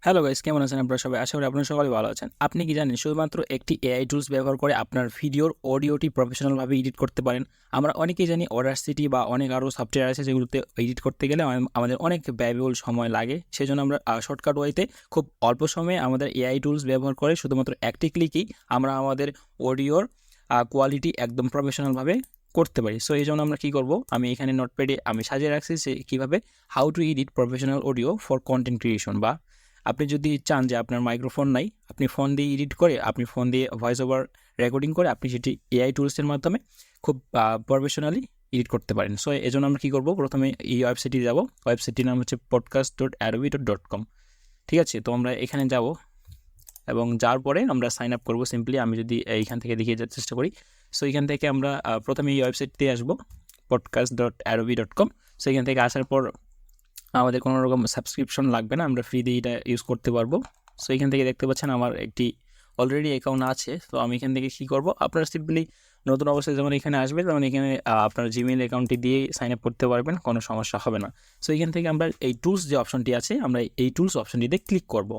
Hello guys, কেমন আছেন আপনারা সবাই? আশা করি আপনারা সবাই ভালো আছেন। আপনি কি জানেন শুধুমাত্র একটি এআই টুলস ব্যবহার করে আপনার ভিডিওর অডিওটি প্রফেশনালভাবে এডিট করতে পারেন? আমরা অনেকেই জানি অডাসিটি বা অনেক আরও সফটওয়্যার আছে যেগুলোতে এডিট করতে গেলে আমাদের অনেক ব্যয়বহুল সময় লাগে। সেজন্য আমরা শর্টকাট ওয়েতে খুব অল্প সময়ে আমাদের এআই টুলস ব্যবহার করে শুধুমাত্র একটি ক্লিকই আমরা আমাদের অডিওর কোয়ালিটি একদম প্রফেশনালভাবে করতে পারি। সো এই জন্য আমরা কী করব, আমি এখানে নোটপ্যাডে আমি সাজিয়ে রাখছি যে কীভাবে how to edit professional audio for content creation. বা আপনি যদি চান যে আপনার মাইক্রোফোন নাই, আপনি ফোন দিয়ে এডিট করে, আপনি ফোন দিয়ে ভয়েস ওভার রেকর্ডিং করে আপনি সেটি এআই টুলসের মাধ্যমে খুব প্রফেশনালি এডিট করতে পারেন। সো এই জন্য আমরা কী করব, প্রথমে এই ওয়েবসাইটে যাব। ওয়েবসাইটটির নাম হচ্ছে podcast.adobe.com। ঠিক আছে, তো আমরা এখানে যাব এবং যাওয়ার পরে আমরা সাইন আপ করবো সিম্পলি। আমি যদি এইখান থেকে দেখিয়ে যাওয়ার চেষ্টা করি। সো এখান থেকে আমরা প্রথমে এই ওয়েবসাইটতে আসবো, podcast.adobe.com। সো এখান থেকে আসার পর আমাদের কোনো রকম সাবস্ক্রিপশন লাগবে না, আমরা ফ্রি দিয়ে এটা ইউজ করতে পারবো। সো এখান থেকে দেখতে পাচ্ছেন আমার একটি অলরেডি অ্যাকাউন্ট আছে। তো আমি এখান থেকে কী করবো, আপনারা সিম্পলি নতুন অবস্থায় যখন এখানে আসবে তখন এখানে আপনার জিমেল অ্যাকাউন্টটি দিয়ে সাইন আপ করতে পারবেন, কোনো সমস্যা হবে না। সো এখান থেকে আমরা এই টুলস যে অপশনটি আছে, আমরা এই টুলস অপশনটিতে ক্লিক করব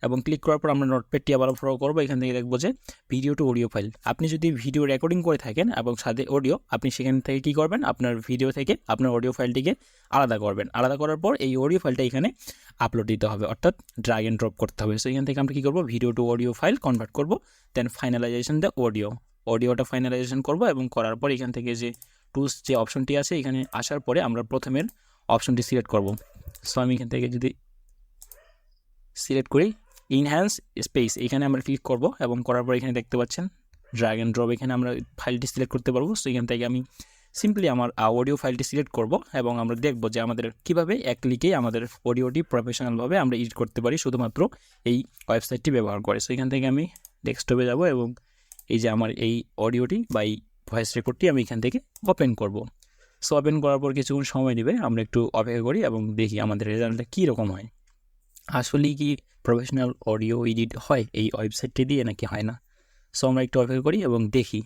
এবং ক্লিক করার পর আমরা নোটপ্যাডটি আবার ফলো করবো। এখান থেকে দেখবো যে ভিডিও টু অডিও ফাইল। আপনি যদি ভিডিও রেকর্ডিং করে থাকেন এবং সাথে অডিও, আপনি সেখান থেকে কী করবেন, আপনার ভিডিও থেকে আপনার অডিও ফাইলটিকে আলাদা করবেন। আলাদা করার পর এই অডিও ফাইলটা এখানে আপলোড দিতে হবে, অর্থাৎ ড্র্যাগ অ্যান্ড ড্রপ করতে হবে। সো এখান থেকে আমরা কী করবো, video two audio file convert করবো, দেন ফাইনালাইজেশন দ্য অডিওটা ফাইনালাইজেশন করবো এবং করার পর এখান থেকে যে টুলস যে অপশনটি আছে এখানে আসার পরে আমরা প্রথমের অপশনটি সিলেক্ট করব। সো আমি এখান থেকে যদি সিলেক্ট করি ইনহ্যান্স স্পেস, এখানে আমরা ক্লিক করব এবং করার পর এখানে দেখতে পাচ্ছেন ড্র্যাগ অ্যান্ড ড্রপ, এখানে আমরা ফাইলটি সিলেক্ট করতে পারবো। সো এখান থেকে আমি সিম্পলি আমার অডিও ফাইলটি সিলেক্ট করব এবং আমরা দেখব যে আমাদের কীভাবে এক ক্লিকেই আমাদের অডিওটি প্রফেশনালভাবে আমরা এডিট করতে পারি শুধুমাত্র এই ওয়েবসাইটটি ব্যবহার করে। সো এখান থেকে আমি ডেস্কটপে যাব এবং এই যে আমার এই অডিওটি বা এই ভয়েস রেকর্ডটি আমি এখান থেকে ওপেন করব। সো ওপেন করার পর কিছুক্ষণ সময় নেবে, আমরা একটু অপেক্ষা করি এবং দেখি আমাদের রেজাল্টটা কী রকম হয়। আসলেই কি প্রফেশনাল অডিও এডিট হয় এই ওয়েবসাইটটি দিয়ে নাকি হয় না। সো আমরা একটু অপেক্ষা করি এবং দেখি।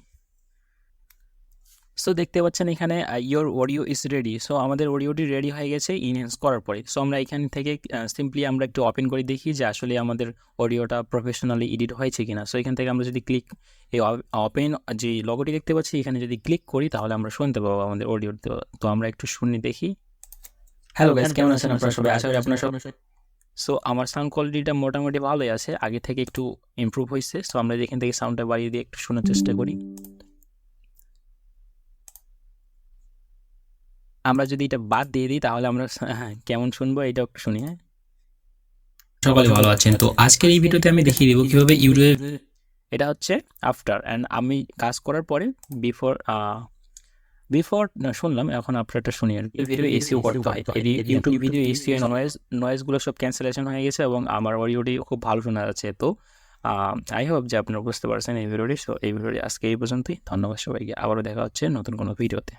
সো দেখতে পাচ্ছেন এখানে your audio is ready. So আমাদের অডিওটি রেডি হয়ে গেছে ইনহ্যান্স করার পরে। সো আমরা এখান থেকে সিম্পলি আমরা একটু ওপেন করে দেখি যে আসলে আমাদের অডিওটা প্রফেশনালি এডিট হয়েছে কিনা। সো এখান থেকে আমরা যদি ক্লিক এই ওপেন যে লগোটি দেখতে পাচ্ছি এখানে যদি ক্লিক করি তাহলে আমরা শুনতে পাবো আমাদের অডিও। তো আমরা একটু শুনি দেখি। হ্যালো গাইস, কেমন আছেন আপনারা সবাই? আশা করি আপনারা সবাই। সো আমার সাউন্ড কোয়ালিটিটা মোটামুটি ভালোই আছে, আগে থেকে একটু ইমপ্রুভ হয়েছে। সো আমরা এখান থেকে সাউন্ডটা বাড়িয়ে দিয়ে একটু শোনার চেষ্টা করি। আমরা যদি এটা বাদ দিয়ে দিই তাহলে আমরা কেমন শুনবো এটাও একটু শুনি। হ্যাঁ, সকলে ভালো আছেন। তো আজকের এই ভিডিওতে আমি দেখিয়ে দেবো কিভাবে ইউটিউবে এটা হচ্ছে আফটার অ্যান্ড আমি কাজ করার পরে বিফোর শুনলাম, এখন আফটারটা শুনি আর কি। ভিডিও এসিও করতে হয়, ইউটিউব ভিডিও এসিও নয়েজগুলো সব ক্যান্সেলেশন হয়ে গেছে এবং আমার অডিওটি খুব ভালো শোনা যাচ্ছে। তো আই হোপ যে আপনারা বুঝতে পারছেন এই ভিডিওটি। সো এই ভিডিওটি আজকে এই পর্যন্তই। ধন্যবাদ সবাইকে, আবারও দেখা হচ্ছে নতুন কোনো ভিডিওতে।